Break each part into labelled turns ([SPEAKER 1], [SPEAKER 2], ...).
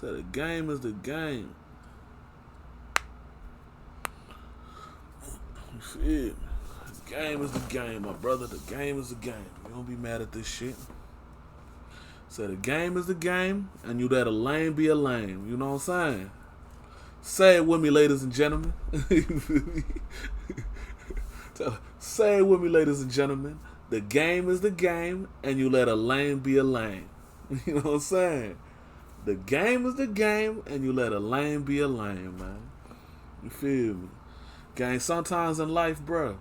[SPEAKER 1] Said the game is the game. You feel me? The game is the game, my brother. The game is the game. You don't be mad at this shit. Say the game is the game, and you let a lame be a lame. You know what I'm saying? Say it with me, ladies and gentlemen. Say it with me, ladies and gentlemen. The game is the game, and you let a lame be a lame. You know what I'm saying? The game is the game, and you let a lame be a lame, man. You feel me? Gang, sometimes in life, bro,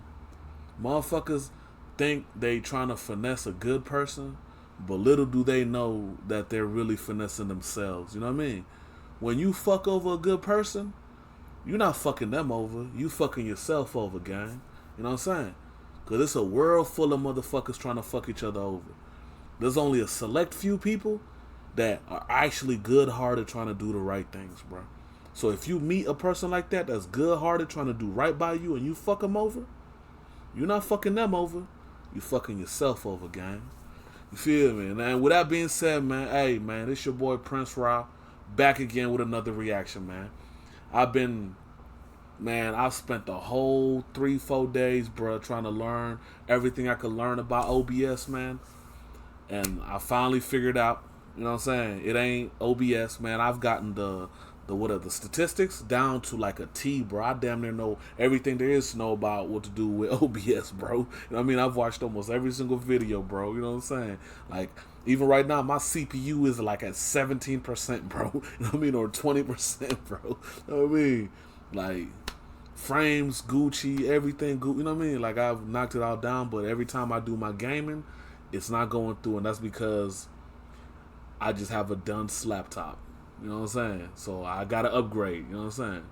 [SPEAKER 1] motherfuckers think they trying to finesse a good person, but little do they know that they're really finessing themselves. You know what I mean? When you fuck over a good person, you're not fucking them over. You fucking yourself over, gang. You know what I'm saying? Because it's a world full of motherfuckers trying to fuck each other over. There's only a select few people that are actually good-hearted trying to do the right things, bro. So if you meet a person like that that's good-hearted trying to do right by you and you fuck them over, you're not fucking them over. You fucking yourself over, gang. You feel me? And with that being said, man, hey, man, this your boy Prince Ra, back again with another reaction, man. I've spent the whole 3-4 days, bro, trying to learn everything I could learn about OBS, man. And I finally figured out, you know what I'm saying? It ain't OBS, man. I've gotten the statistics down to like a T, bro. I damn near know everything there is to know about what to do with OBS, bro. You know what I mean? I've watched almost every single video, bro. You know what I'm saying? Like, even right now, my CPU is like at 17%, bro. You know what I mean? Or 20%, bro. You know what I mean? Like, frames, Gucci, everything, you know what I mean? Like, I've knocked it all down, but every time I do my gaming, it's not going through, and that's because I just have a dunce laptop. You know what I'm saying? So I gotta upgrade. You know what I'm saying?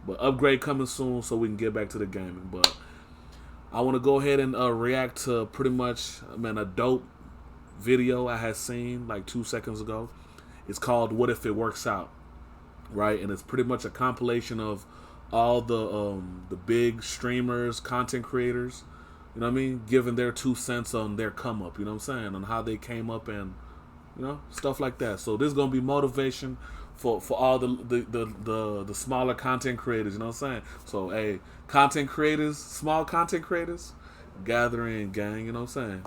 [SPEAKER 1] But upgrade coming soon so we can get back to the gaming. But I want to go ahead and react to pretty much, a dope video I had seen like 2 seconds ago. It's called "What If It Works Out," right? And it's pretty much a compilation of all the big streamers, content creators. You know what I mean? Giving their 2 cents on their come up. You know what I'm saying? On how they came up and, you know, stuff like that. So this is gonna be motivation for all the smaller content creators. You know what I'm saying? So hey, content creators, small content creators, gathering gang. You know what I'm saying?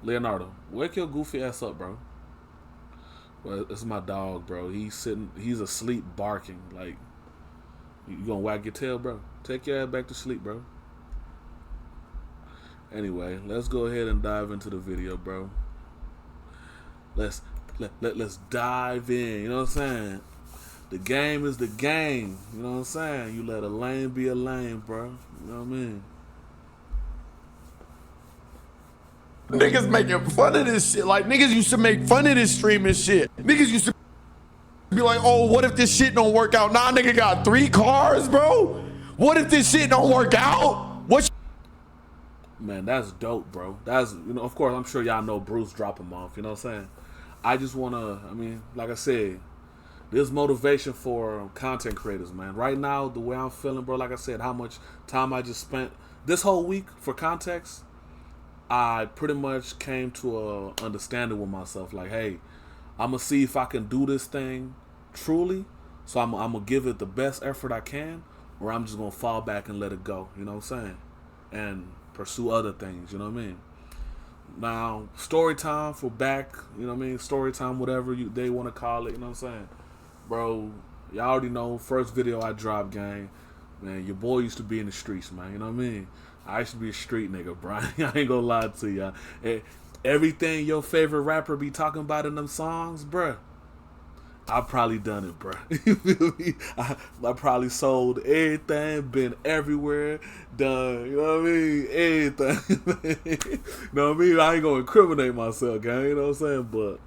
[SPEAKER 1] Leonardo, wake your goofy ass up, bro. Well, it's my dog, bro. He's asleep barking. Like, you gonna wag your tail, bro? Take your ass back to sleep, bro. Anyway, let's go ahead and dive into the video, bro. Let's dive in. You know what I'm saying? The game is the game. You know what I'm saying? You let a lame be a lame, bro. You know what I mean?
[SPEAKER 2] Niggas making fun of this shit. Like, niggas used to make fun of this streaming shit. Niggas used to be like, oh, what if this shit don't work out? Nah, nigga got 3 cars, bro. What if this shit don't work out? What?
[SPEAKER 1] Man, that's dope, bro. That's, you know, of course, I'm sure y'all know Bruce drop him off. You know what I'm saying? I just want to, like I said, there's motivation for content creators, man. Right now, the way I'm feeling, bro, like I said, how much time I just spent this whole week, for context, I pretty much came to a understanding with myself. Like, hey, I'm going to see if I can do this thing truly. So I'm going to give it the best effort I can, or I'm just going to fall back and let it go. You know what I'm saying? And pursue other things. You know what I mean? Now, story time for back, you know what I mean? Story time, whatever they want to call it, you know what I'm saying? Bro, y'all already know, first video I dropped, gang, man, your boy used to be in the streets, man, you know what I mean? I used to be a street nigga, bro. I ain't gonna lie to y'all. Everything your favorite rapper be talking about in them songs, bro, I probably done it, bro. You feel me? I probably sold everything, been everywhere, done, you know what I mean? Everything. You know what I mean? I ain't gonna incriminate myself, gang, you know what I'm saying? But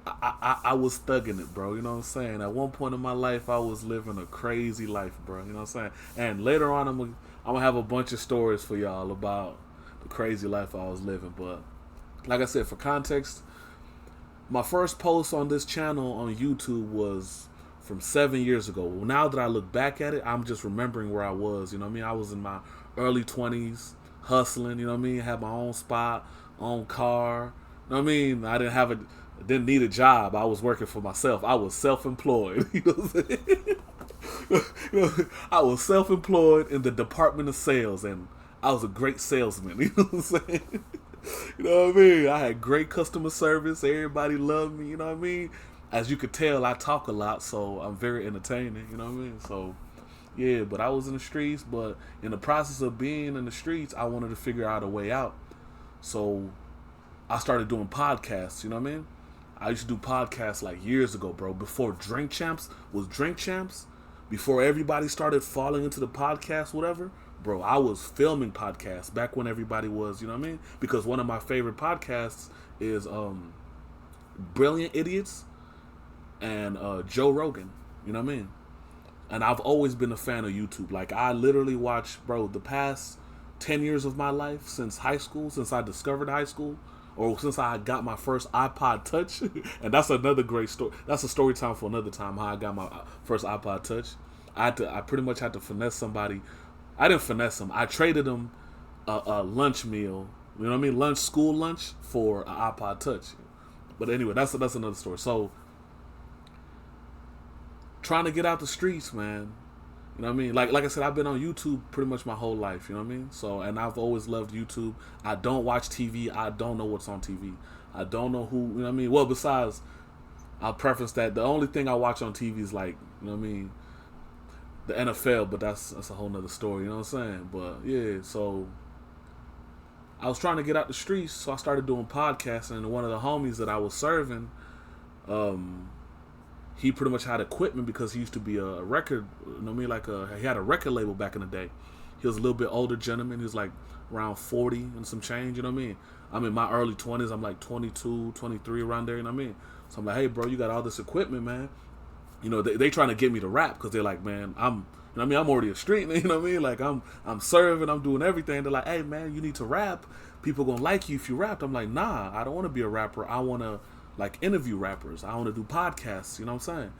[SPEAKER 1] I was thugging it, bro, you know what I'm saying? At one point in my life, I was living a crazy life, bro, you know what I'm saying? And later on, I'm gonna have a bunch of stories for y'all about the crazy life I was living. But like I said, for context, my first post on this channel on YouTube was from 7 years ago. Well, now that I look back at it, I'm just remembering where I was. You know what I mean? I was in my early 20s, hustling. You know what I mean? I had my own spot, own car. You know what I mean? I didn't have Didn't need a job. I was working for myself. I was self-employed. You know what I'm saying? You know, I was self-employed in the department of sales, and I was a great salesman. You know what I'm saying? You know what I mean? I had great customer service. Everybody loved me. You know what I mean? As you could tell, I talk a lot, so I'm very entertaining. You know what I mean? So, yeah, but I was in the streets. But in the process of being in the streets, I wanted to figure out a way out. So I started doing podcasts. You know what I mean? I used to do podcasts like years ago, bro. Before Drink Champs was Drink Champs, before everybody started falling into the podcast, whatever, bro, I was filming podcasts back when everybody was, you know what I mean? Because one of my favorite podcasts is Brilliant Idiots and Joe Rogan, you know what I mean? And I've always been a fan of YouTube. Like, I literally watched, bro, the past 10 years of my life since high school, since I discovered high school, or since I got my first iPod Touch. And that's another great story. That's a story time for another time, how I got my first iPod Touch. I pretty much had to finesse somebody. I didn't finesse them. I traded them a lunch meal, you know what I mean? School lunch for an iPod Touch. But anyway, that's another story. So, trying to get out the streets, man. You know what I mean? Like I said, I've been on YouTube pretty much my whole life, you know what I mean? So, and I've always loved YouTube. I don't watch TV. I don't know what's on TV. I don't know who, you know what I mean? Well, besides, I'll preface that the only thing I watch on TV is, like, you know what I mean, the NFL, but that's a whole nother story, you know what I'm saying? But yeah, so I was trying to get out the streets, so I started doing podcasting, and one of the homies that I was serving, he pretty much had equipment because he used to be a record, you know what I mean? Like, he had a record label back in the day. He was a little bit older gentleman. He was like around 40 and some change, you know what I mean? I'm in my early 20s. I'm like 22, 23, around there, you know what I mean? So I'm like, hey, bro, you got all this equipment, man. You know, they trying to get me to rap because they're like, man, you know what I mean? I'm already a street, you know what I mean? Like, I'm serving, I'm doing everything. They're like, hey, man, you need to rap. People gonna like you if you rap. I'm like, nah, I don't want to be a rapper. I want to, like, interview rappers. I want to do podcasts, you know what I'm saying?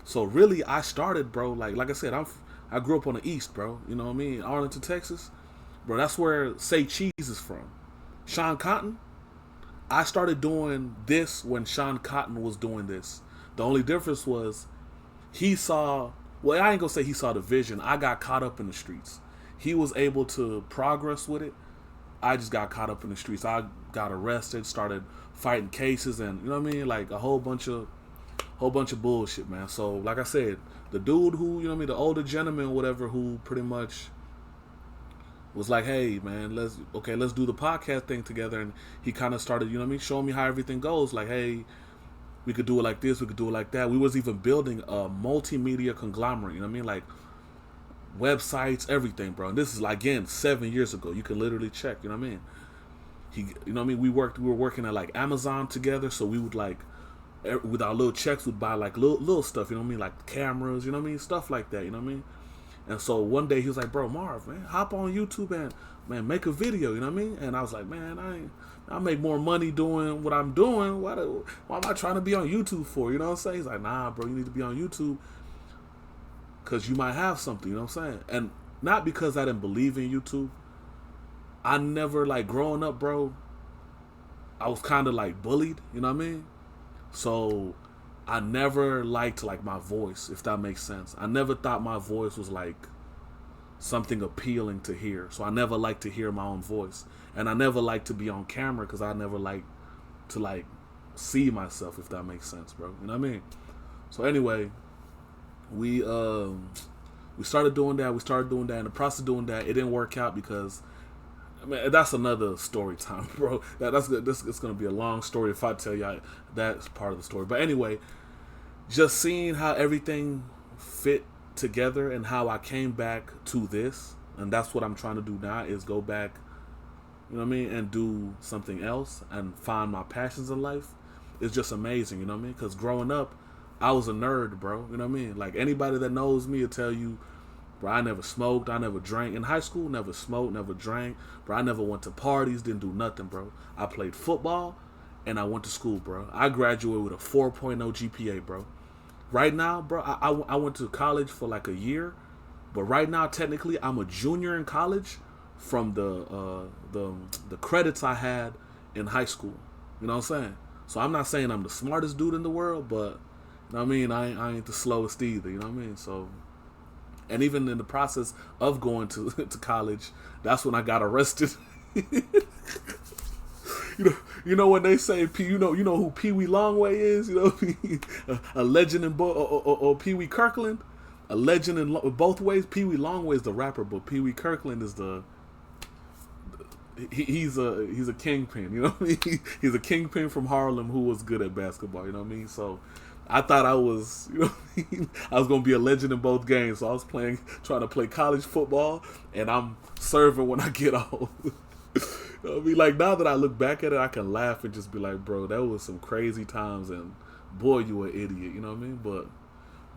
[SPEAKER 1] So really, I started, bro, like I said, I grew up on the East, bro. You know what I mean? Arlington, Texas. Bro, that's where Say Cheese is from. Sean Cotton. I started doing this when Sean Cotton was doing this. The only difference was he saw, well, I ain't gonna say he saw the vision. I got caught up in the streets. He was able to progress with it. I just got caught up in the streets. I got arrested, started fighting cases, and you know what I mean? Like a whole bunch of bullshit, man. So, like I said, the dude who, you know what I mean, the older gentleman or whatever, who pretty much was like, hey, man, let's do the podcast thing together. And he kind of started, you know what I mean, showing me how everything goes. Like, hey, we could do it like this, we could do it like that. We was even building a multimedia conglomerate, you know what I mean? Like, websites, everything, bro. And this is, like, again, 7 years ago. You can literally check, you know what I mean? You know what I mean? We were working at, like, Amazon together, so we would, like, with our little checks, we'd buy, like, little stuff, you know what I mean? Like cameras, you know what I mean? Stuff like that, you know what I mean? And so one day he was like, bro, Marv, man, hop on YouTube and, man, make a video, you know what I mean? And I was like, man, I make more money doing what I'm doing. Why am I trying to be on YouTube for? You know what I'm saying? He's like, nah, bro, you need to be on YouTube because you might have something, you know what I'm saying? And not because I didn't believe in YouTube. I never, like, growing up, bro, I was kind of, like, bullied, you know what I mean? So I never liked, like, my voice, if that makes sense. I never thought my voice was, like, something appealing to hear. So I never liked to hear my own voice. And I never liked to be on camera because I never liked to, like, see myself, if that makes sense, bro. You know what I mean? So anyway, we started doing that. In the process of doing that, it didn't work out because, I mean, that's another story time, bro. It's gonna be a long story if I tell y'all that's part of the story. But anyway, just seeing how everything fit together and how I came back to this, and that's what I'm trying to do now, is go back, you know what I mean, and do something else and find my passions in life. It's just amazing, you know what I mean? Because growing up, I was a nerd, bro. You know what I mean? Like, anybody that knows me will tell you, bro, I never smoked, I never drank. In high school, never smoked, never drank. Bro, I never went to parties, didn't do nothing, bro. I played football, and I went to school, bro. I graduated with a 4.0 GPA, bro. Right now, bro, I went to college for like a year, but right now, technically, I'm a junior in college from the credits I had in high school. You know what I'm saying? So I'm not saying I'm the smartest dude in the world, but you know what I mean, I ain't the slowest either. You know what I mean? So, and even in the process of going to to college, that's when I got arrested. You know when they say you know who Pee Wee Longway is, you know, a legend in or Pee Wee Kirkland, a legend in both ways. Pee Wee Longway is the rapper, but Pee Wee Kirkland is he's a kingpin. You know what I mean? He's a kingpin from Harlem who was good at basketball. You know what I mean? So I thought I was, you know what I mean? I was gonna be a legend in both games. So I was trying to play college football, and I'm serving when I get off. You know what I mean? Like, now that I look back at it, I can laugh and just be like, bro, that was some crazy times, and boy, you an idiot. You know what I mean? But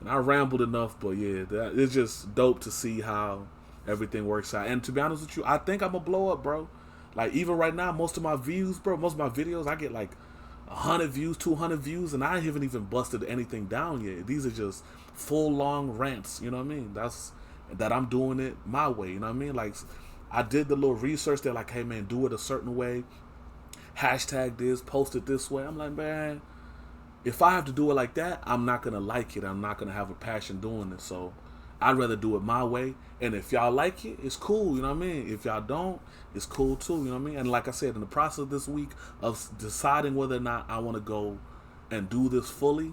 [SPEAKER 1] and I rambled enough, but yeah, it's just dope to see how everything works out. And to be honest with you, I think I'm gonna blow up, bro. Like, even right now, most of my views, bro, most of my videos, I get like 100 views, 200 views, and I haven't even busted anything down yet. These are just full long rants. You know what I mean? That I'm doing it my way. You know what I mean? Like, I did the little research. They're like, hey man, do it a certain way. Hashtag this, post it this way. I'm like, man, if I have to do it like that, I'm not gonna like it. I'm not gonna have a passion doing it. So I'd rather do it my way. And if y'all like it, it's cool. You know what I mean? If y'all don't, it's cool too. You know what I mean? And like I said, in the process this week of deciding whether or not I want to go and do this fully,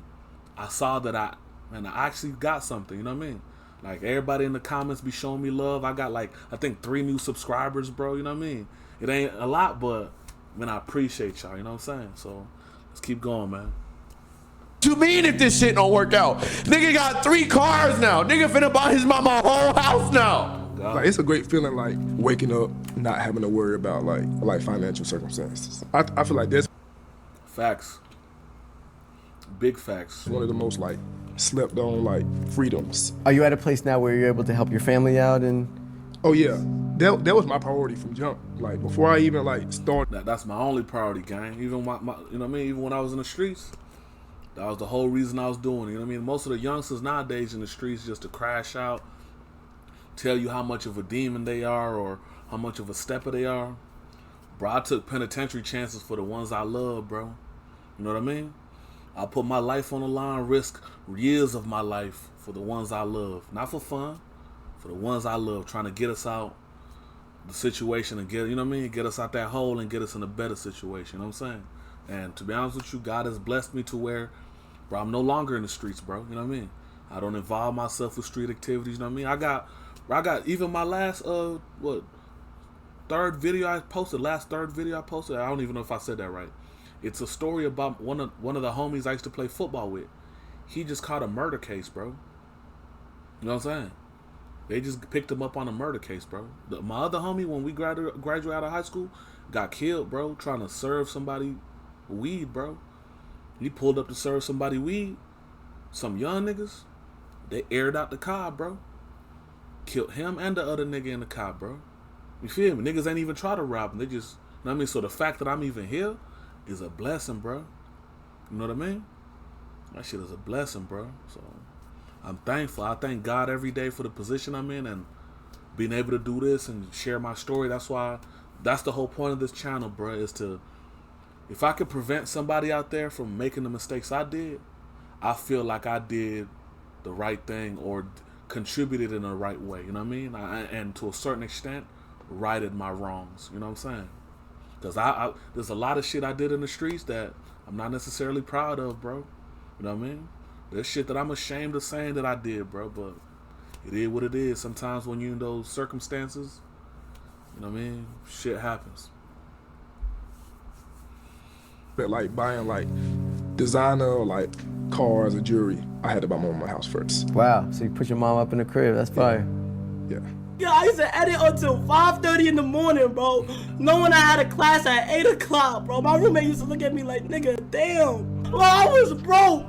[SPEAKER 1] I saw that I actually got something. You know what I mean? Like, everybody in the comments be showing me love. I got like, I think 3 new subscribers, bro. You know what I mean? It ain't a lot, but man, I appreciate y'all. You know what I'm saying? So let's keep going, man.
[SPEAKER 2] What you mean if this shit don't work out? Nigga got 3 cars now. Nigga finna buy his mama a whole house now.
[SPEAKER 3] Like, it's a great feeling, like waking up, not having to worry about like financial circumstances. I feel like that's
[SPEAKER 1] Facts. Big facts.
[SPEAKER 3] one of the most like slept on like freedoms.
[SPEAKER 4] Are you at a place now where you're able to help your family out? And
[SPEAKER 3] Oh yeah, that was my priority from jump. Like, before I even like started.
[SPEAKER 1] That's my only priority, gang. Even my you know what I mean? Even when I was in the streets, that was the whole reason I was doing it. You know what I mean? Most of the youngsters nowadays in the streets just to crash out, tell you how much of a demon they are or how much of a stepper they are. Bro, I took penitentiary chances for the ones I love, bro. You know what I mean? I put my life on the line, risk years of my life for the ones I love. Not for fun, for the ones I love, trying to get us out the situation and get, you know what I mean? Get us out that hole and get us in a better situation, you know what I'm saying? And to be honest with you, God has blessed me to where, bro, I'm no longer in the streets, bro. You know what I mean? I don't involve myself with street activities, you know what I mean? I got even my last, third video I posted, I don't even know if I said that right. It's a story about one of the homies I used to play football with. He just caught a murder case, bro. You know what I'm saying? They just picked him up on a murder case, bro. My other homie, when we graduated out of high school, got killed, bro, trying to serve somebody weed, bro. He pulled up to serve somebody weed. Some young niggas, they aired out the car, bro. Killed him and the other nigga in the car, bro. You feel me? Niggas ain't even try to rob him. They just, you know what I mean? So the fact that I'm even here is a blessing, bro. You know what I mean? That shit is a blessing, bro. So I'm thankful. I thank God every day for the position I'm in and being able to do this and share my story. That's the whole point of this channel, bro, is to, if I could prevent somebody out there from making the mistakes I did, I feel like I did the right thing or contributed in the right way. You know what I mean? And to a certain extent, righted my wrongs. You know what I'm saying? Because there's a lot of shit I did in the streets that I'm not necessarily proud of, bro. You know what I mean? There's shit that I'm ashamed of saying that I did, bro. But it is what it is. Sometimes when you're in those circumstances, you know what I mean? Shit happens.
[SPEAKER 3] But like buying like designer or like cars or jewelry, I had to buy my mama house first.
[SPEAKER 4] wow, so you put your mom up in the crib. That's fire.
[SPEAKER 3] Yeah.
[SPEAKER 5] Yeah, I used to edit until 5:30 in the morning, bro. Knowing I had a class at 8 o'clock, bro. My roommate used to look at me like, nigga, damn. Bro, I was broke.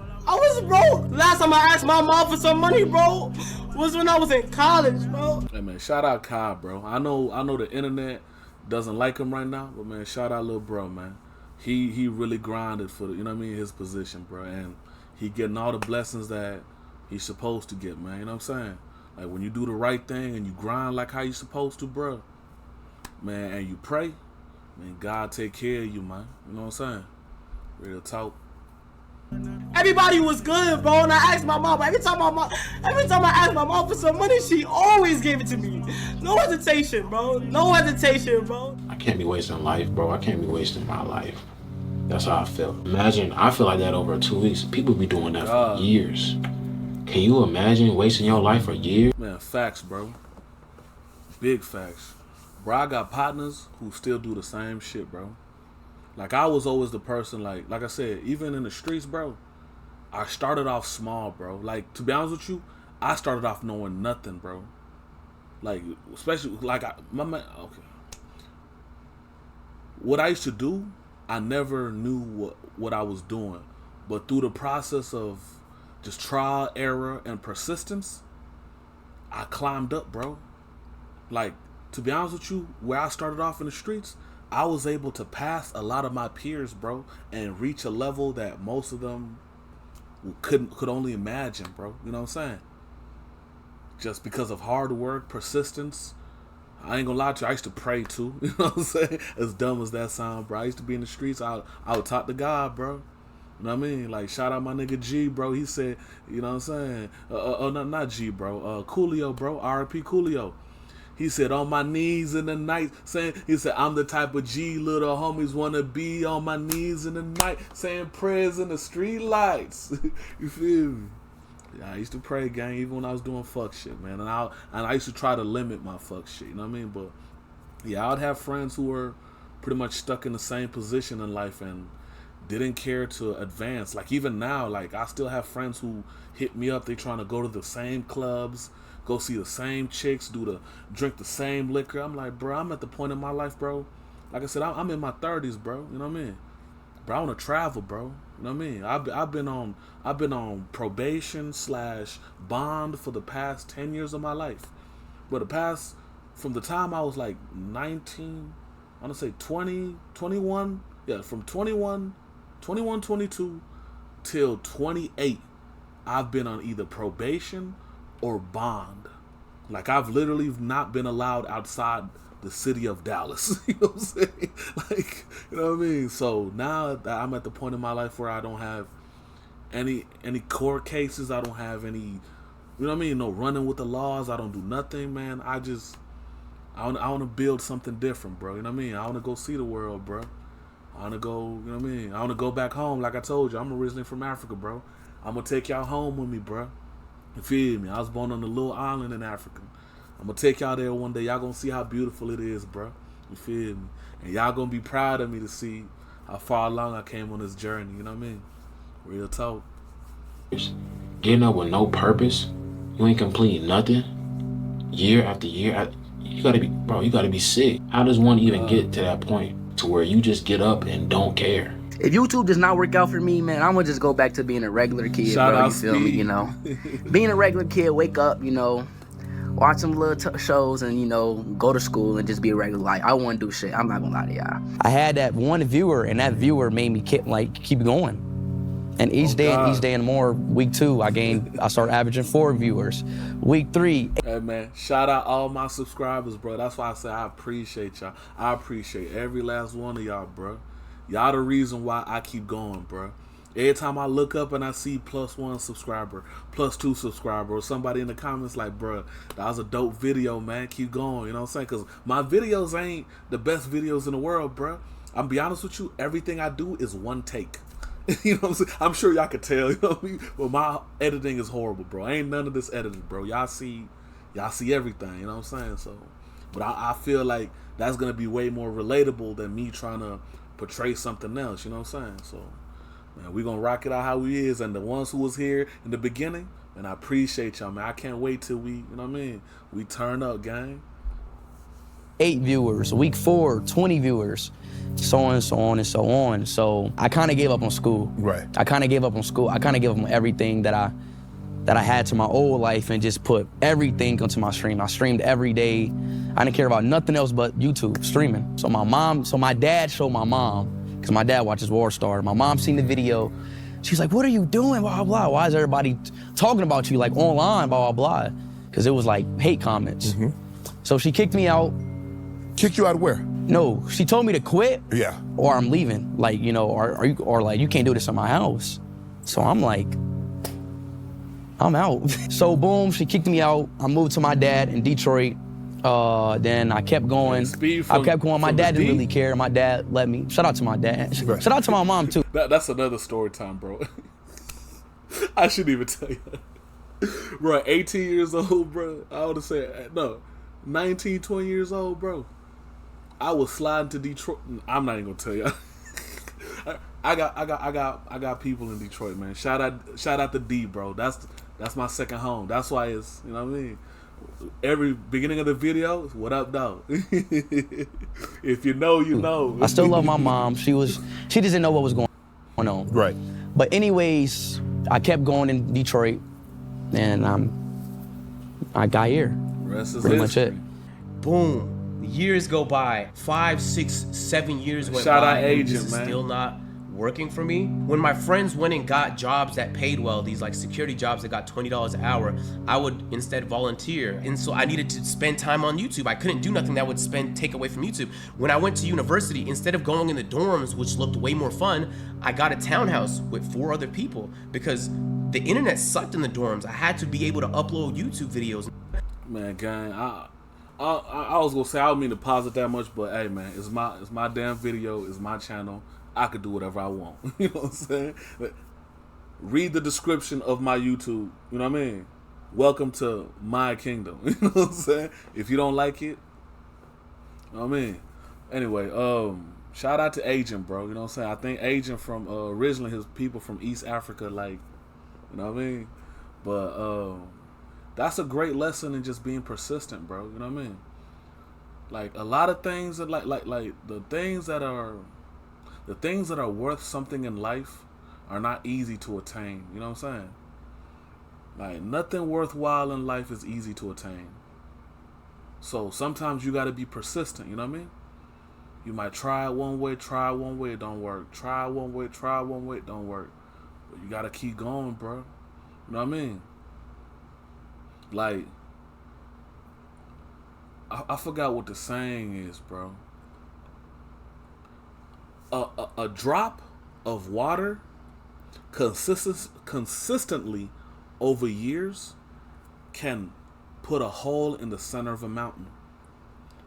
[SPEAKER 5] Last time I asked my mom for some money, bro, was when I was in college, bro.
[SPEAKER 1] Hey, man, shout out Kai, bro. I know the internet doesn't like him right now, but, man, shout out little bro, man. He really grinded for the, you know what I mean, his position, bro. And he getting all the blessings that he's supposed to get, man. You know what I'm saying? Like, when you do the right thing and you grind like how you supposed to, bro, man, and you pray, man, God take care of you, man. You know what I'm saying? Real talk.
[SPEAKER 5] Everybody was good, bro, and I asked my mom. Every time I asked my mom for some money, she always gave it to me. No hesitation, bro. No hesitation, bro.
[SPEAKER 6] I can't be wasting life, bro. I can't be wasting my life. That's how I feel. Imagine, I feel like that over 2 weeks. People be doing that for years. Can you imagine wasting your life for years?
[SPEAKER 1] Man, facts, bro. Big facts. Bro, I got partners who still do the same shit, bro. Like, I was always the person, like I said, even in the streets, bro, I started off small, bro. Like, to be honest with you, I started off knowing nothing, bro. Like, especially, like, okay. What I used to do, I never knew what I was doing. But through the process of just trial, error, and persistence, I climbed up, bro. Like, to be honest with you, where I started off in the streets, I was able to pass a lot of my peers, bro, and reach a level that most of them could only imagine, bro. You know what I'm saying? Just because of hard work, persistence. I ain't gonna lie to you, I used to pray too. You know what I'm saying? As dumb as that sound, bro. I used to be in the streets. I would talk to God, bro. You know what I mean? Like, shout out my nigga G, bro. He said, you know what I'm saying? Not G, bro. Coolio, bro. R.I.P. Coolio. He said, on my knees in the night, he said, I'm the type of G little homies want to be on my knees in the night, saying prayers in the street lights. You feel me? Yeah, I used to pray, gang, even when I was doing fuck shit, man. And I used to try to limit my fuck shit, you know what I mean? But, yeah, I'd have friends who were pretty much stuck in the same position in life and didn't care to advance. Like, even now, like, I still have friends who hit me up. They trying to go to the same clubs, go see the same chicks, drink the same liquor. I'm like, bro, I'm at the point in my life, bro. Like I said, I'm in my 30s, bro. You know what I mean? Bro, I want to travel, bro. You know what I mean? I've been on probation / bond for the past 10 years of my life. But from the time I was like 19, I want to say 20, 21. Yeah, from 21, 22 till 28, I've been on either probation or bond. Like, I've literally not been allowed outside the city of Dallas. You know what I'm saying? Like, you know what I mean? So now that I'm at the point in my life where I don't have any court cases, I don't have any, you know what I mean? No running with the laws. I don't do nothing, man. I want to build something different, bro. You know what I mean? I want to go see the world, bro. I want to go, you know what I mean? I want to go back home. Like I told you, I'm originally from Africa, bro. I'm going to take y'all home with me, bro. You feel me? I was born on a little island in Africa. I'm going to take y'all there one day. Y'all going to see how beautiful it is, bro. You feel me? And y'all going to be proud of me to see how far along I came on this journey. You know what I mean? Real talk.
[SPEAKER 6] Getting up with no purpose, you ain't completing nothing, year after year. You gotta be sick. How does one even get to that point to where you just get up and don't care?
[SPEAKER 7] If YouTube does not work out for me, man, I'm gonna just go back to being a regular kid, bro. You feel me? You know, being a regular kid, wake up, you know, watch some little shows, and you know, go to school and just be a regular life. I won't do shit. I'm not gonna lie to y'all.
[SPEAKER 8] I had that one viewer, and that viewer made me keep going. And each day and more, week 2, I started averaging 4 viewers. Week 3.
[SPEAKER 1] Hey, man, shout out all my subscribers, bro. That's why I say I appreciate y'all. I appreciate every last one of y'all, bro. Y'all the reason why I keep going, bro. Every time I look up and I see +1 subscriber, +2 subscriber, or somebody in the comments like, bro, that was a dope video, man. Keep going, you know what I'm saying? Because my videos ain't the best videos in the world, bro. I'm be honest with you, everything I do is one take. You know what I'm saying? I'm sure y'all could tell, you know what I mean? Well, my editing is horrible, bro. Ain't none of this edited, bro. Y'all see everything, you know what I'm saying? So, but I feel like that's going to be way more relatable than me trying to portray something else, you know what I'm saying? So, man, we going to rock it out how we is. And the ones who was here in the beginning, and I appreciate y'all, man. I can't wait till we, you know what I mean? We turn up, gang.
[SPEAKER 8] 8 viewers, week 4, 20 viewers, so on and so on and so on. So I kind of gave up on school.
[SPEAKER 2] Right.
[SPEAKER 8] I kind of gave up on school. I kind of gave up on everything that I had to my old life and just put everything onto my stream. I streamed every day. I didn't care about nothing else but YouTube, streaming. So my dad showed my mom, because my dad watches War Star. My mom seen the video. She's like, what are you doing, blah, blah, blah. Why is everybody talking about you, like, online, blah, blah, blah. Because it was like hate comments. So she kicked me out.
[SPEAKER 2] Kick you out where?
[SPEAKER 8] No, she told me to quit.
[SPEAKER 2] Yeah.
[SPEAKER 8] Or I'm leaving. Like, you know, or like, you can't do this in my house. So I'm like, I'm out. So boom, she kicked me out. I moved to my dad in Detroit. Then I kept going. My dad didn't really care. My dad let me. Shout out to my dad. Shout out to my mom too.
[SPEAKER 1] That's another story time, bro. I shouldn't even tell you. Bro, 18 years old, bro. I would have said, no, 19, 20 years old, bro. I was sliding to Detroit. I'm not even gonna tell you. I got people in Detroit, man. Shout out to D, bro. That's my second home. That's why it's, you know what I mean. Every beginning of the video, what up, dog? If you know, you know.
[SPEAKER 8] I still love my mom. She doesn't know what was going on.
[SPEAKER 2] Right.
[SPEAKER 8] But anyways, I kept going in Detroit, and I got here.
[SPEAKER 1] Rest is
[SPEAKER 8] pretty much it.
[SPEAKER 9] Boom. Years go by. 5, 6, 7 years went
[SPEAKER 1] Shout
[SPEAKER 9] by.
[SPEAKER 1] out
[SPEAKER 9] And
[SPEAKER 1] agent,
[SPEAKER 9] this is
[SPEAKER 1] man.
[SPEAKER 9] still not working for me. When my friends went and got jobs that paid well, these like security jobs that got $20 an hour, I would instead volunteer. And so I needed to spend time on YouTube. I couldn't do nothing that would take away from YouTube. When I went to university, instead of going in the dorms, which looked way more fun, I got a townhouse with 4 other people because the internet sucked in the dorms. I had to be able to upload YouTube videos.
[SPEAKER 1] Man, gang, I was gonna say I don't mean to posit that much, but hey, man, it's my damn video, it's my channel. I could do whatever I want. You know what I'm saying? Read the description of my YouTube. You know what I mean? Welcome to my kingdom. You know what I'm saying? If you don't like it, you know what I mean? Anyway, shout out to Agent, bro. You know what I'm saying? I think Agent from originally his people from East Africa, like, you know what I mean? But that's a great lesson in just being persistent, bro. You know what I mean? Like a lot of things that like the things that are worth something in life are not easy to attain. You know what I'm saying? Like nothing worthwhile in life is easy to attain. So sometimes you got to be persistent. You know what I mean? You might try it one way, it don't work. Try it one way, it don't work. But you got to keep going, bro. You know what I mean? Like, I forgot what the saying is, bro. A drop of water consistently over years can put a hole in the center of a mountain.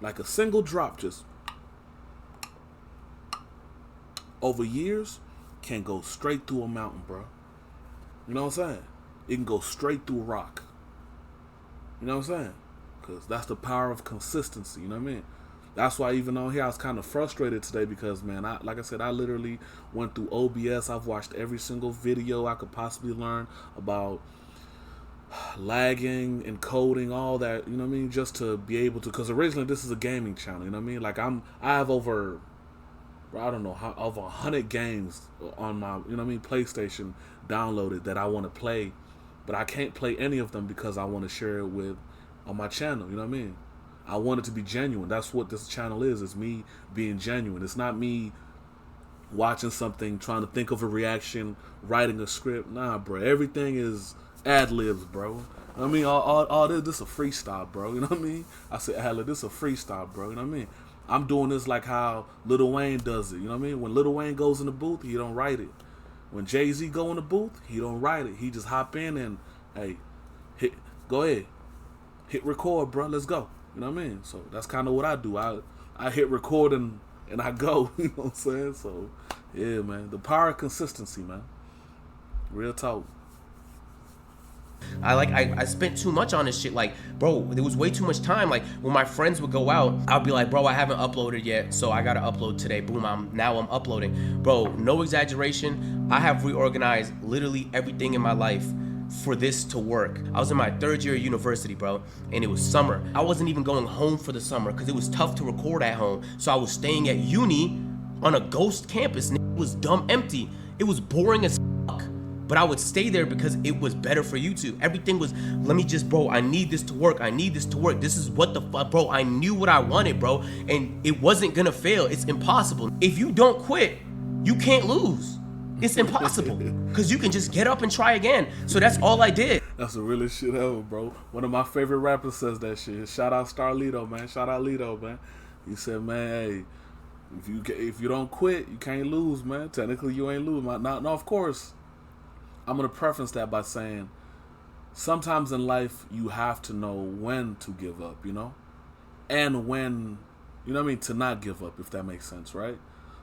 [SPEAKER 1] Like a single drop just over years can go straight through a mountain, bro. You know what I'm saying? It can go straight through rock. You know what I'm saying? Because that's the power of consistency. You know what I mean? That's why even on here I was kind of frustrated today because, man, like I said, I literally went through OBS. I've watched every single video I could possibly learn about lagging and coding, all that, you know what I mean? Just to be able to, because originally this is a gaming channel, you know what I mean? Like I have over 100 games on my, you know what I mean, PlayStation downloaded that I want to play, but I can't play any of them because I want to share it with on my channel, you know what I mean? I want it to be genuine. That's what this channel is. It's me being genuine. It's not me watching something, trying to think of a reaction, writing a script. Nah, bro. Everything is ad-libs, bro. I mean, all this is a freestyle, bro. You know what I mean? I said ad-lib, this is a freestyle, bro. You know what I mean? I'm doing this like how Lil Wayne does it. You know what I mean? When Lil Wayne goes in the booth, he don't write it. When Jay-Z go in the booth, he don't write it. He just hop in and, hey, go ahead. Hit record, bro. Let's go. You know what I mean? So that's kind of what I do. I hit record and I go. You know what I'm saying? So, yeah, man. The power of consistency, man. Real talk.
[SPEAKER 9] I spent too much on this shit. Like, bro, there was way too much time. Like, when my friends would go out, I'd be like, bro, I haven't uploaded yet, so I gotta upload today. Boom, I'm uploading. Bro, no exaggeration, I have reorganized literally everything in my life for this to work. I was in my 3rd year of university, bro, and it was summer. I wasn't even going home for the summer because it was tough to record at home. So I was staying at uni on a ghost campus. It was dumb empty. It was boring as fuck. But I would stay there because it was better for YouTube. Everything was, bro, I need this to work. I need this to work. This is what the fuck, bro. I knew what I wanted, bro. And it wasn't gonna fail. It's impossible. If you don't quit, you can't lose. It's impossible. Because you can just get up and try again. So that's all I did.
[SPEAKER 1] That's the realest shit ever, bro. One of my favorite rappers says that shit. Shout out Starlito, man. Shout out Lito, man. He said, man, hey, if you don't quit, you can't lose, man. Technically, you ain't lose. Now, of course, I'm gonna preface that by saying, sometimes in life you have to know when to give up, you know, and when, you know what I mean, to not give up, if that makes sense, right?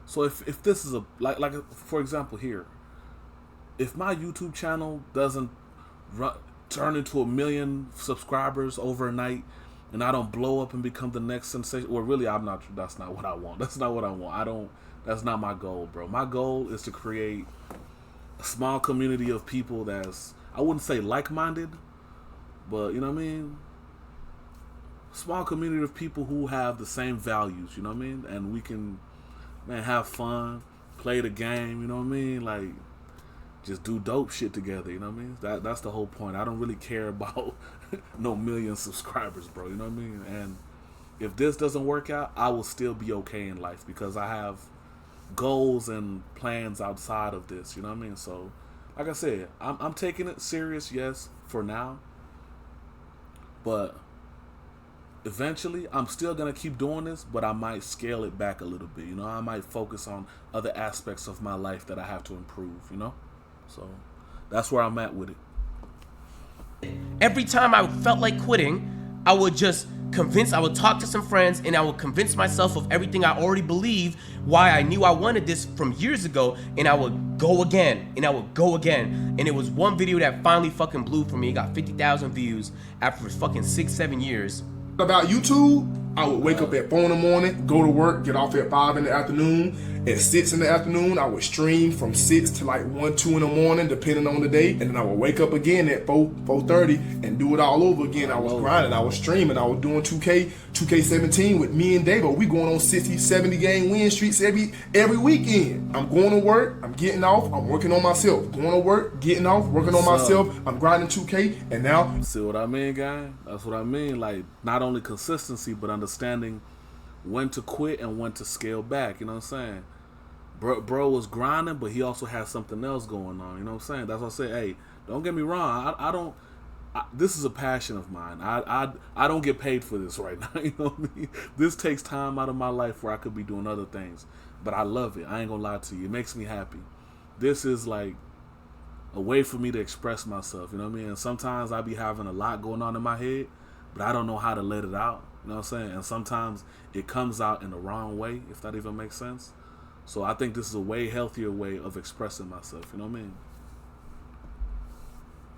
[SPEAKER 1] So if this is like for example here, if my YouTube channel doesn't turn into 1 million subscribers overnight, and I don't blow up and become the next sensation, well, really, that's not what I want. That's not what I want. That's not my goal, bro. My goal is to create a small community of people that's, I wouldn't say like-minded, but, you know what I mean? Small community of people who have the same values, you know what I mean? And we can, man, have fun, play the game, you know what I mean? Like, just do dope shit together, you know what I mean? That's the whole point. I don't really care about no million subscribers, bro, you know what I mean? And if this doesn't work out, I will still be okay in life because I have goals and plans outside of this, you know what I mean? So, like I said, I'm taking it serious, yes, for now. But eventually, I'm still going to keep doing this, but I might scale it back a little bit, you know? I might focus on other aspects of my life that I have to improve, you know? So that's where I'm at with it.
[SPEAKER 9] Every time I felt like quitting, I would talk to some friends and I would convince myself of everything I already believed, why I knew I wanted this from years ago, and I would go again, and I would go again. And it was one video that finally fucking blew for me. It got 50,000 views after fucking 6-7 years.
[SPEAKER 3] About YouTube, I would wake up at 4 in the morning, go to work, get off at 5 in the afternoon. At 6 in the afternoon, I would stream from 6 to like 1, 2 in the morning, depending on the day. And then I would wake up again at 4:30 and do it all over again. I was grinding, I was streaming, I was doing 2K17 with me and Davo. We going on 60, 70 game win streaks every weekend. I'm going to work, I'm getting off, I'm working on myself. Going to work, getting off, working on myself. I'm grinding 2K, and now.
[SPEAKER 1] See what I mean, guy? That's what I mean. Like, not only consistency, but understanding when to quit and when to scale back. You know what I'm saying? Bro was grinding, but he also has something else going on. You know what I'm saying? That's what I say. Hey, don't get me wrong. This is a passion of mine. I don't get paid for this right now. You know what I mean? This takes time out of my life where I could be doing other things. But I love it. I ain't gonna lie to you. It makes me happy. This is like a way for me to express myself. You know what I mean? And sometimes I be having a lot going on in my head, but I don't know how to let it out. You know what I'm saying? And sometimes it comes out in the wrong way, if that even makes sense. So I think this is a way healthier way of expressing myself. You know what I mean?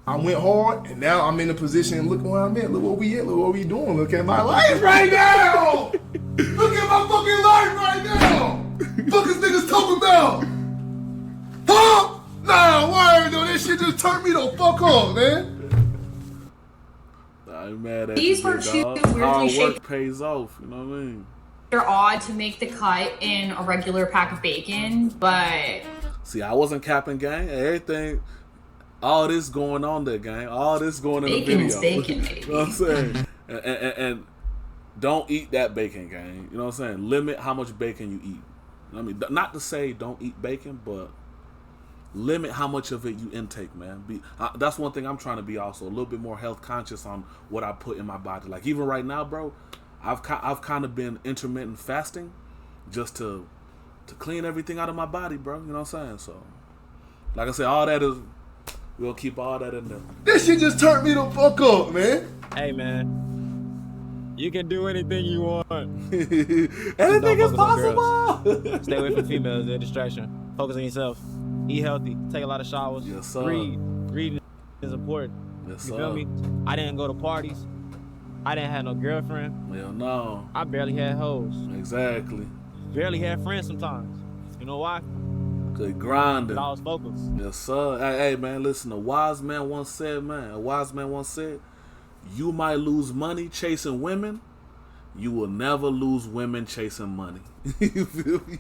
[SPEAKER 3] I went hard, and now I'm in a position. Look where I'm at. Look what we at. Look what we doing. Look at my life right now. Look at my fucking life right now. Fuck is niggas talking about? Huh? Nah, why though? This shit just turned me the fuck up, man.
[SPEAKER 1] I'm mad at
[SPEAKER 10] These
[SPEAKER 1] you,
[SPEAKER 10] were two
[SPEAKER 1] dog.
[SPEAKER 10] weirdly
[SPEAKER 1] Hard
[SPEAKER 10] shaped.
[SPEAKER 1] work pays off. You know what I mean?
[SPEAKER 10] They're odd to make the cut in a regular pack of bacon, but
[SPEAKER 1] see, I wasn't capping, gang. Everything, all this going on there, gang. All this going in the video.
[SPEAKER 10] bacon's bacon, baby.
[SPEAKER 1] You know what I'm saying? And don't eat that bacon, gang. You know what I'm saying? Limit how much bacon you eat. You know what I mean? Not to say don't eat bacon, but limit how much of it you intake, man. That's one thing I'm trying to be also a little bit more health conscious on what I put in my body. Like even right now, bro, I've kind of been intermittent fasting just to clean everything out of my body, bro. You know what I'm saying? So, like I said, all that is, we'll keep all that in there.
[SPEAKER 3] This shit just turned me the fuck up, man.
[SPEAKER 11] Hey, man. You can do anything you want.
[SPEAKER 1] Anything is possible.
[SPEAKER 11] Stay away from females. They're a distraction. Focus on yourself. Eat healthy. Take a lot of showers.
[SPEAKER 1] Yes, sir.
[SPEAKER 11] Read. Reading is important.
[SPEAKER 1] Yes,
[SPEAKER 11] you
[SPEAKER 1] sir.
[SPEAKER 11] feel me? I didn't go to parties. I didn't have no girlfriend.
[SPEAKER 1] Hell no.
[SPEAKER 11] I barely had hoes.
[SPEAKER 1] Exactly.
[SPEAKER 11] Barely had friends sometimes. You know why?
[SPEAKER 1] Good grinding.
[SPEAKER 11] But I was focused.
[SPEAKER 1] Yes, sir. Hey, man, listen. A wise man once said, you might lose money chasing women. You will never lose women chasing money. You feel me?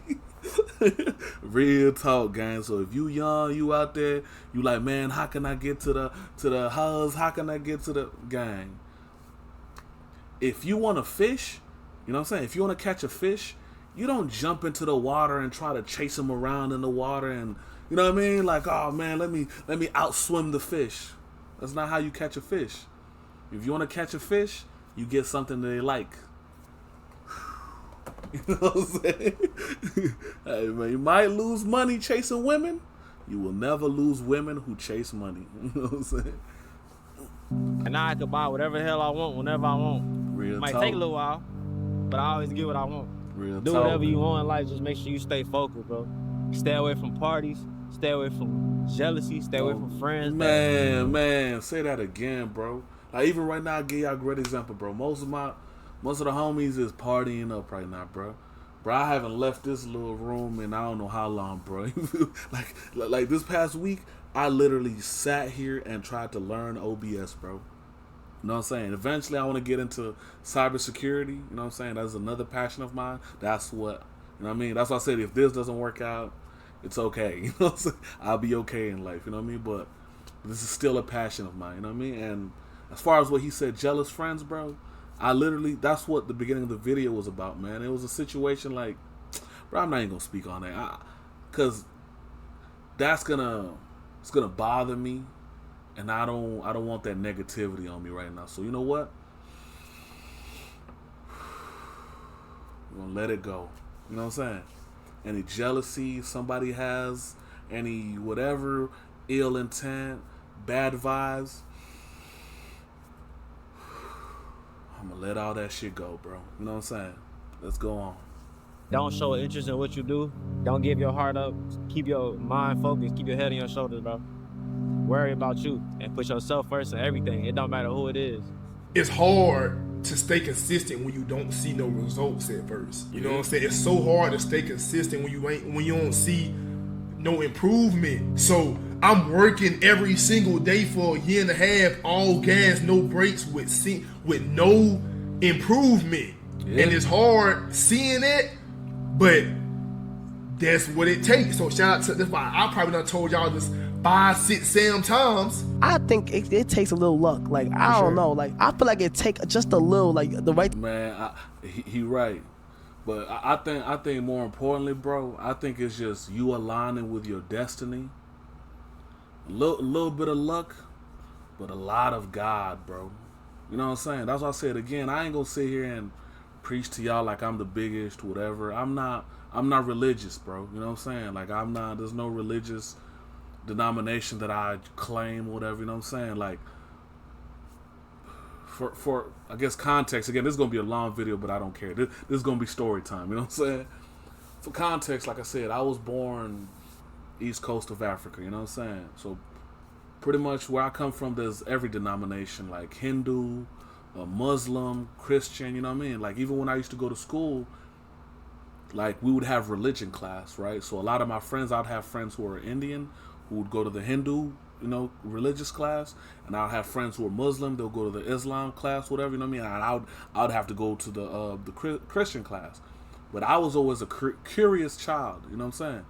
[SPEAKER 1] Real talk, gang. So if you young, you out there, you like, man, how can I get to the house? How can I get to the gang? If you want to fish, you know what I'm saying? If you want to catch a fish, you don't jump into the water and try to chase them around in the water and, you know what I mean? Like, oh man, let me outswim the fish. That's not how you catch a fish. If you want to catch a fish, you get something that they like. You know what I'm saying? Hey, man, you might lose money chasing women. You will never lose women who chase money. You know what I'm saying?
[SPEAKER 11] And now I can buy whatever the hell I want whenever I want.
[SPEAKER 1] Real
[SPEAKER 11] It might
[SPEAKER 1] talk.
[SPEAKER 11] take a little while, but I always get what I want.
[SPEAKER 1] Real
[SPEAKER 11] Do
[SPEAKER 1] talk.
[SPEAKER 11] whatever you want in life. Just make sure you stay focused, bro. Stay away from parties. Stay away from jealousy. Stay away from friends.
[SPEAKER 1] Man, say that again, bro. Like even right now, I give y'all a great example, bro. Most of the homies is partying up right now, bro. Bro, I haven't left this little room in I don't know how long, bro. like this past week, I literally sat here and tried to learn OBS, bro. You know what I'm saying? Eventually, I want to get into cybersecurity. You know what I'm saying? That's another passion of mine. That's what, you know what I mean? That's why I said if this doesn't work out, it's okay. You know what I'm saying? I'll be okay in life. You know what I mean? But this is still a passion of mine. You know what I mean? And as far as what he said, jealous friends, bro, that's what the beginning of the video was about, man. It was a situation like, bro, I'm not even going to speak on that. Because it's going to bother me. And I don't want that negativity on me right now. So you know what? I'm going to let it go. You know what I'm saying? Any jealousy somebody has, any whatever, ill intent, bad vibes, I'm going to let all that shit go, bro. You know what I'm saying? Let's go on.
[SPEAKER 11] Don't show interest in what you do. Don't give your heart up. Keep your mind focused. Keep your head on your shoulders, bro. Worry about you and put yourself first in everything. It don't matter who it is.
[SPEAKER 3] It's hard to stay consistent when you don't see no results at first. You know what I'm saying? It's so hard to stay consistent when you don't see no improvement. So I'm working every single day for a year and a half, all gas, no brakes, with no improvement. Yeah. And it's hard seeing it, but that's what it takes. So shout out to, that's why I probably done told y'all this 5, 6, 7 times.
[SPEAKER 5] I think it takes a little luck. Like, I don't know. Like, I feel like it take just a little, like, the right...
[SPEAKER 1] Man, he right. But I think more importantly, bro, I think it's just you aligning with your destiny. A little bit of luck, but a lot of God, bro. You know what I'm saying? That's why I said again, I ain't gonna sit here and preach to y'all like I'm the biggest, whatever. I'm not religious, bro. You know what I'm saying? Like, there's no religious denomination that I claim, whatever, you know what I'm saying? Like, for I guess context, again, this is gonna be a long video, but I don't care. This is gonna be story time, you know what I'm saying? For context, like I said, I was born east coast of Africa, you know what I'm saying? So pretty much where I come from, there's every denomination, like Hindu, Muslim, Christian, you know what I mean? Like, even when I used to go to school, like, we would have religion class, right? So a lot of my friends, I'd have friends who were Indian, who would go to the Hindu, you know, religious class, and I'd have friends who were Muslim, they'll go to the Islam class, whatever, you know what I mean? And I'd have to go to the Christian class. But I was always a curious child, you know what I'm saying?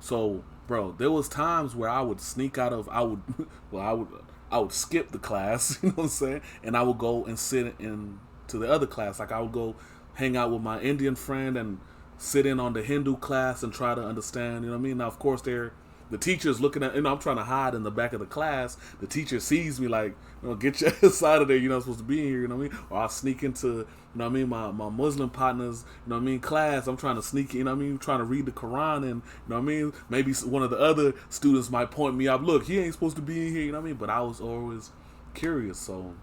[SPEAKER 1] So, bro, there was times where I would sneak out of, I would skip the class, you know what I'm saying? And I would go and sit into the other class. Like, I would go hang out with my Indian friend and sit in on the Hindu class and try to understand, you know what I mean? Now, of course, the teacher's looking at, you know, I'm trying to hide in the back of the class. The teacher sees me like, you know, get your ass out of there. You're not supposed to be in here, you know what I mean? Or I sneak into, you know what I mean, my Muslim partners, you know what I mean, class. I'm trying to sneak in, you know what I mean, trying to read the Quran, and, you know what I mean? Maybe one of the other students might point me out, look, he ain't supposed to be in here, you know what I mean? But I was always curious. So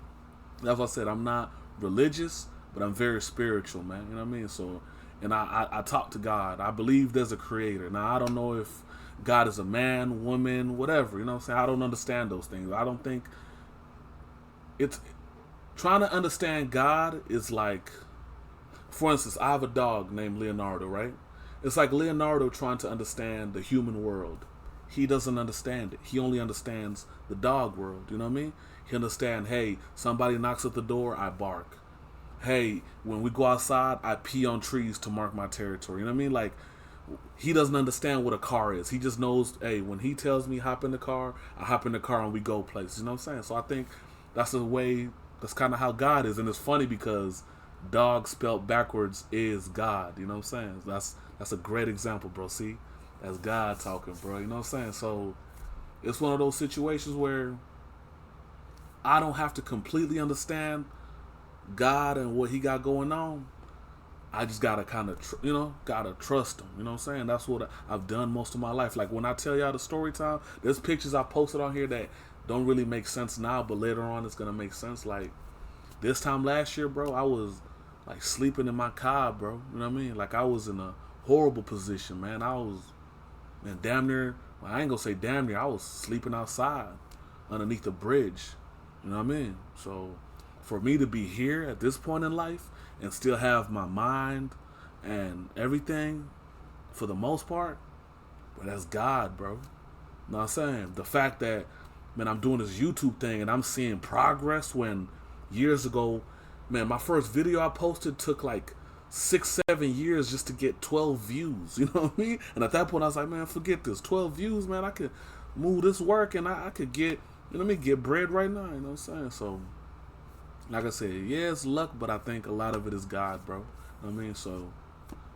[SPEAKER 1] that's why I said I'm not religious, but I'm very spiritual, man. You know what I mean? So, and I talk to God. I believe there's a creator. Now, I don't know if God is a man, woman, whatever. You know what I'm saying? I don't understand those things. I don't think it's trying to understand God is like, for instance, I have a dog named Leonardo, right? It's like Leonardo trying to understand the human world. He doesn't understand it. He only understands the dog world. You know what I mean? He understands, hey, somebody knocks at the door, I bark. Hey, when we go outside, I pee on trees to mark my territory. You know what I mean? Like, he doesn't understand what a car is. He just knows, hey, when he tells me hop in the car, I hop in the car and we go places. You know what I'm saying? So I think that's the way, that's kind of how God is. And it's funny because dog spelled backwards is God. You know what I'm saying? That's a great example, bro. See? That's God talking, bro. You know what I'm saying? So it's one of those situations where I don't have to completely understand God and what he got going on, I just gotta kind of, gotta trust them. You know what I'm saying? That's what I've done most of my life. Like when I tell y'all the story time, there's pictures I posted on here that don't really make sense now, but later on it's gonna make sense. Like this time last year, bro, I was like sleeping in my car, bro. You know what I mean? Like I was in a horrible position, man. I was, man, damn near. Well, I ain't gonna say damn near. I was sleeping outside underneath the bridge. You know what I mean? So for me to be here at this point in life and still have my mind and everything, for the most part, but that's God, bro. You know what I'm saying? The fact that, man, I'm doing this YouTube thing and I'm seeing progress when years ago, man, my first video I posted took like 6-7 years just to get 12 views. You know what I mean? And at that point I was like, man, forget this. 12 views, man, I could move this work and I could get, you know what I mean, get bread right now. You know what I'm saying? So like I said, yeah, it's luck, but I think a lot of it is God, bro. You know what I mean? So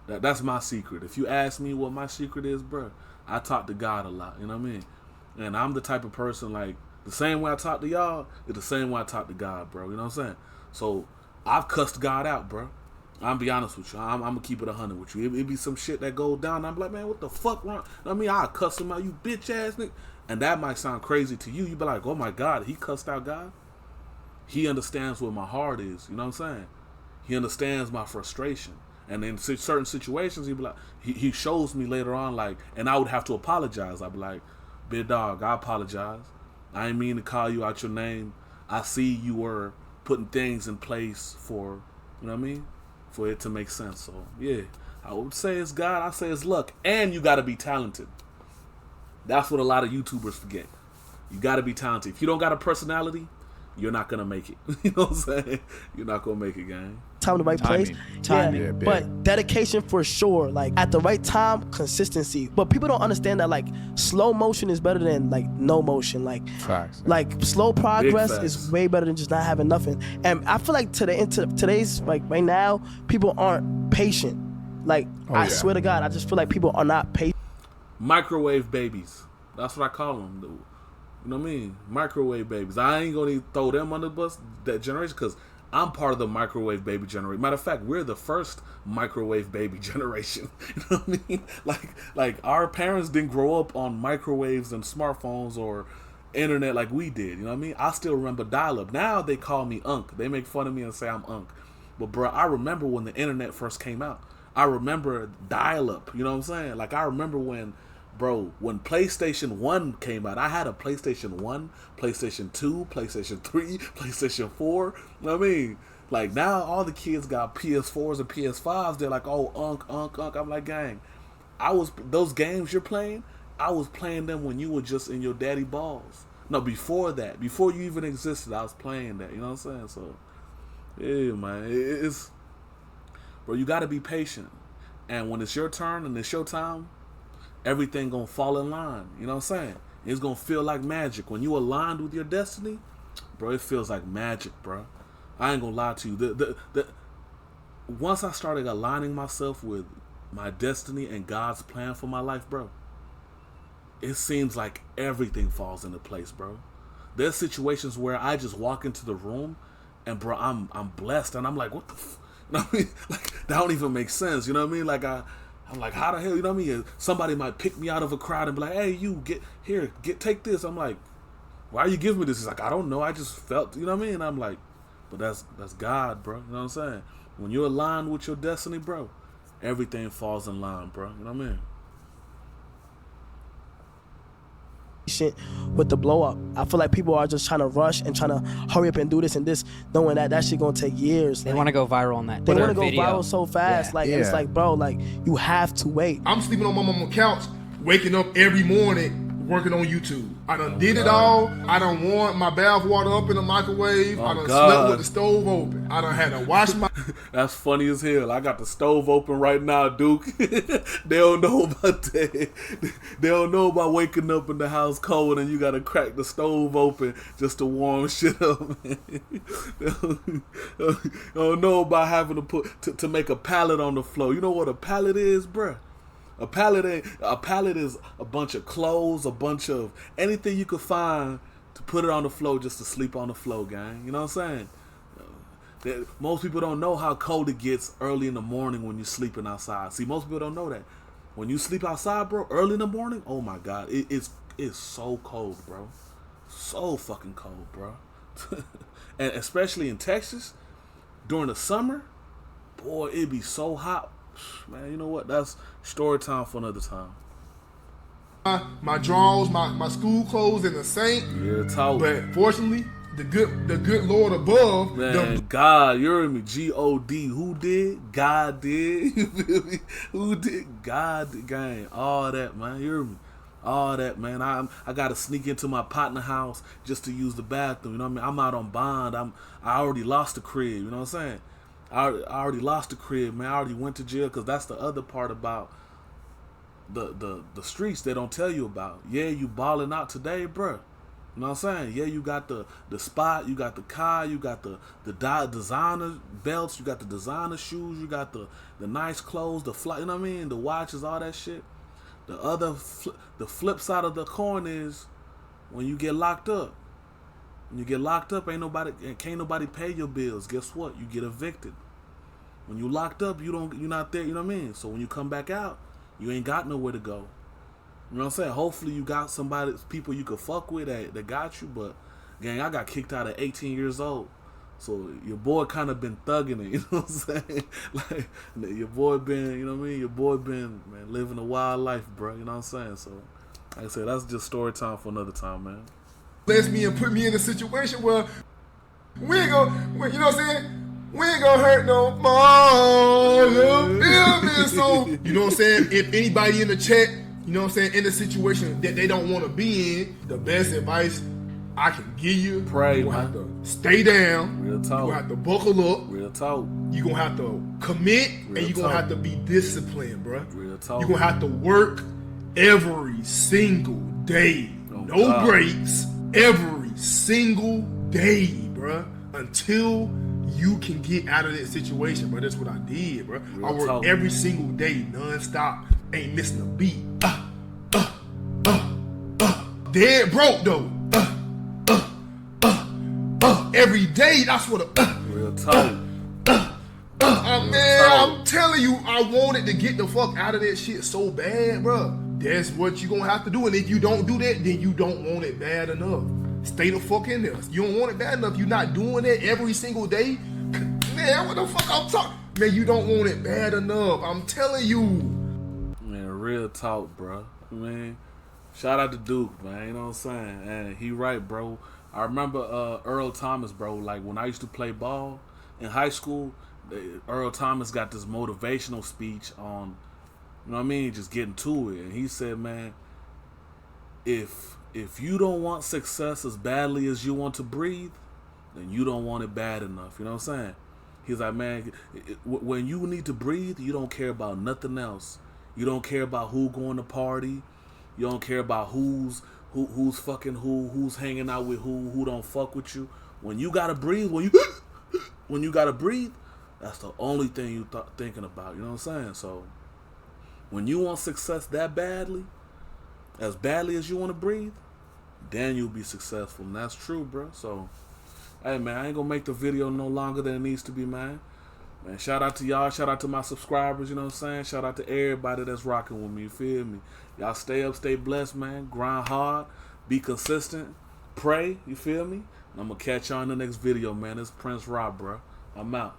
[SPEAKER 1] that's my secret. If you ask me what my secret is, bro, I talk to God a lot. You know what I mean? And I'm the type of person, like, the same way I talk to y'all is the same way I talk to God, bro. You know what I'm saying? So I've cussed God out, bro. I'm be honest with you. I'm gonna keep it 100 with you. It be some shit that goes down. And I'm like, man, what the fuck wrong? You know what I mean, I'll cuss him out, you bitch ass nigga. And that might sound crazy to you. You be like, oh my God, he cussed out God? He understands what my heart is. You know what I'm saying? He understands my frustration. And in certain situations, he'd be like, he shows me later on, like, and I would have to apologize. I'd be like, big dog, I apologize. I ain't mean to call you out your name. I see you were putting things in place for, you know what I mean? For it to make sense. So, yeah, I would say it's God. I say it's luck. And you got to be talented. That's what a lot of YouTubers forget. You got to be talented. If you don't got a personality, you're not going to make it. You know what I'm saying? You're not going to make it, gang.
[SPEAKER 5] Time in the right place.
[SPEAKER 2] Timing.
[SPEAKER 5] Yeah, but dedication for sure. Like at the right time, consistency. But people don't understand that like slow motion is better than like no motion. Like
[SPEAKER 2] Facts.
[SPEAKER 5] Like slow progress is way better than just not having nothing. And I feel like today's like right now, people aren't patient. Like I swear to God, I just feel like people are not patient.
[SPEAKER 1] Microwave babies. That's what I call them, dude. You know what I mean? Microwave babies. I ain't gonna throw them under the bus, that generation, because I'm part of the microwave baby generation. Matter of fact, we're the first microwave baby generation. You know what I mean? Like our parents didn't grow up on microwaves and smartphones or internet like we did. You know what I mean? I still remember dial-up. Now they call me Unc. They make fun of me and say I'm Unc. But bro, I remember when the internet first came out. I remember dial-up. You know what I'm saying? Like I remember when PlayStation 1 came out, I had a PlayStation 1, PlayStation 2, PlayStation 3, PlayStation 4. You know what I mean? Like, now all the kids got PS4s and PS5s. They're like, oh, Unc. I'm like, gang, those games you're playing, I was playing them when you were just in your daddy balls. No, before that. Before you even existed, I was playing that. You know what I'm saying? So, yeah, man. It's... Bro, you got to be patient. And when it's your turn and it's your time, everything gonna fall in line. You know what I'm saying? It's gonna feel like magic. When you aligned with your destiny, bro, it feels like magic, bro. I ain't gonna lie to you. Once I started aligning myself with my destiny and God's plan for my life, bro, it seems like everything falls into place, bro. There's situations where I just walk into the room and, bro, I'm blessed and I'm like, what the you know what I mean? Like, that don't even make sense. You know what I mean? Like, I'm like, how the hell, you know what I mean? Somebody might pick me out of a crowd and be like, hey, you, take this. I'm like, why are you giving me this? He's like, I don't know. I just felt, you know what I mean? And I'm like, but that's God, bro. You know what I'm saying? When you're aligned with your destiny, bro, everything falls in line, bro. You know what I mean?
[SPEAKER 5] With the blow up, I feel like people are just trying to rush and trying to hurry up and do this and this, knowing that shit gonna take years.
[SPEAKER 12] They want to go viral on that.
[SPEAKER 5] They want to go viral so fast. And it's like, bro, like you have to wait.
[SPEAKER 3] I'm sleeping on my mama's couch, waking up every morning, working on YouTube. I done did it all. I done warmed my bath water up in the microwave. I done slept with the stove open. I done had to wash my...
[SPEAKER 1] That's funny as hell. I got the stove open right now, Duke. They don't know about that. They don't know about waking up in the house cold and you got to crack the stove open just to warm shit up. They don't know about having to make a pallet on the floor. You know what a pallet is, bruh? A pallet is a bunch of clothes, a bunch of anything you could find to put it on the floor just to sleep on the floor, gang. You know what I'm saying? Most people don't know how cold it gets early in the morning when you're sleeping outside. See, most people don't know that. When you sleep outside, bro, early in the morning, oh my God, it's so cold, bro. So fucking cold, bro. And especially in Texas, during the summer, boy, it'd be so hot. Man, you know what? That's story time for another time.
[SPEAKER 3] My drawers, my school clothes in the sink.
[SPEAKER 1] Yeah, talk.
[SPEAKER 3] But fortunately, the good Lord above,
[SPEAKER 1] man, God, you heard me. G-O-D. Who did? God did. You feel me? Who did? God did. Gang. All that, man. You heard me? All that, man. I gotta sneak into my partner house just to use the bathroom. You know what I mean? I'm out on bond. I already lost the crib. You know what I'm saying? I already lost the crib, man. I already went to jail, because that's the other part about the streets they don't tell you about. Yeah, you balling out today, bruh. You know what I'm saying? Yeah, you got the spot, you got the car, you got the designer belts, you got the designer shoes, you got the nice clothes, the flight, you know what I mean? The watches, all that shit. The flip side of the coin is when you get locked up. When you get locked up, can't nobody pay your bills. Guess what? You get evicted. When you locked up, you're not there, you know what I mean? So when you come back out, you ain't got nowhere to go. You know what I'm saying? Hopefully you got people you could fuck with that got you, but gang, I got kicked out at 18 years old. So your boy kind of been thugging it, you know what I'm saying? Like, your boy been, you know what I mean? Your boy been, man, living a wild life, bro, you know what I'm saying? So, like I said, that's just story time for another time, man.
[SPEAKER 3] Bless me and put me in a situation where we ain't gonna, you know what I'm saying? We ain't gonna hurt no more. You feel me? So, you know what I'm saying? If anybody in the chat, you know what I'm saying, in a situation that they don't want to be in, the best advice I can give you,
[SPEAKER 1] pray,
[SPEAKER 3] you're gonna have to stay down.
[SPEAKER 1] Real talk.
[SPEAKER 3] You're gonna have to buckle up.
[SPEAKER 1] Real talk.
[SPEAKER 3] You're gonna have to commit,
[SPEAKER 1] Real
[SPEAKER 3] and you're gonna have to be disciplined, bro.
[SPEAKER 1] Real talk.
[SPEAKER 3] You're gonna have to work every single day. No breaks. Every single day, bro. Until you can get out of that situation, bro. That's what I did, bro. I worked every single day, non-stop. Ain't missing a beat. Dead broke, though. Every day, that's what
[SPEAKER 1] real talk.
[SPEAKER 3] Man, I'm telling you, I wanted to get the fuck out of that shit so bad, bro. That's what you gonna have to do. And if you don't do that, then you don't want it bad enough. Stay the fuck in there. You don't want it bad enough. You're not doing it every single day. Man, what the fuck I'm talking? Man, you don't want it bad enough. I'm telling you.
[SPEAKER 1] Man, real talk, bro. Man, shout out to Duke, man. You know what I'm saying? And he right, bro. I remember Earl Thomas, bro. Like, when I used to play ball in high school, Earl Thomas got this motivational speech on, you know what I mean, just getting to it. And he said, man, if you don't want success as badly as you want to breathe, then you don't want it bad enough. You know what I'm saying? He's like, man, when you need to breathe, you don't care about nothing else. You don't care about who going to party. You don't care about who's fucking who's hanging out with who don't fuck with you. When you gotta breathe, when you gotta breathe, that's the only thing you thinking about. You know what I'm saying? So when you want success that badly, as badly as you want to breathe, then you'll be successful. And that's true, bro. So, hey, man, I ain't gonna make the video no longer than it needs to be, man. Man, shout out to y'all. Shout out to my subscribers, you know what I'm saying? Shout out to everybody that's rocking with me, you feel me? Y'all stay up, stay blessed, man. Grind hard, be consistent, pray, you feel me? And I'm gonna catch y'all in the next video, man. It's Prince Rob, bro. I'm out.